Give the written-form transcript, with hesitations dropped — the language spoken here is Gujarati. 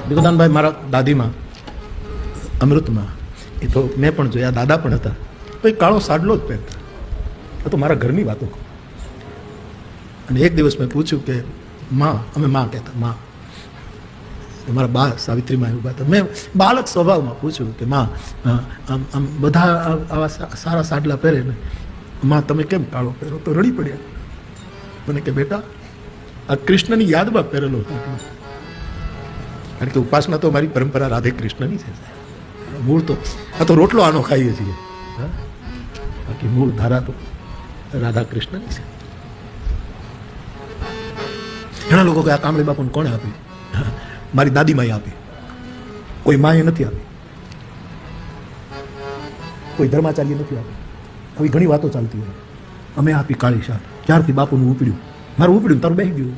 ભીખુદાનભાઈ મારા દાદીમાં અમૃતમાં, એ તો મેં પણ જોયા, દાદા પણ હતા, તો એ કાળો સાડલો જ પહેરતા. આ તો મારા ઘરની વાતો. અને એક દિવસ મેં પૂછ્યું કે માં, અમે માં કહેતા, માં. મારા બા સાવિત્રીમાં એવું હતા. મેં બાળક સ્વભાવમાં પૂછ્યું કે માં, આમ બધા આવા સારા સાડલા પહેરે ને, માં તમે કેમ કાળો પહેરો? તો રડી પડ્યા. મને કે બેટા, આ કૃષ્ણની યાદમાં પહેરેલો સાડલો. કારણ કે ઉપાસના તો મારી પરંપરા રાધે કૃષ્ણની છે. મૂળ તો આ તો રોટલો આનો ખાઈએ છીએ, બાકી મૂળ ધારા તો રાધા કૃષ્ણની છે. ઘણા લોકો કે આ કામળી બાપુને કોણે આપી? મારી દાદીમાએ આપી. કોઈ માએ નથી આપી, કોઈ ધર્માચાર્ય નથી આપી. આવી ઘણી વાતો ચાલતી હોય. અમે આપી કાળી શાલ. ક્યારથી બાપુનું ઉપડ્યું, મારું ઉપડ્યું તારું બેસી ગયું.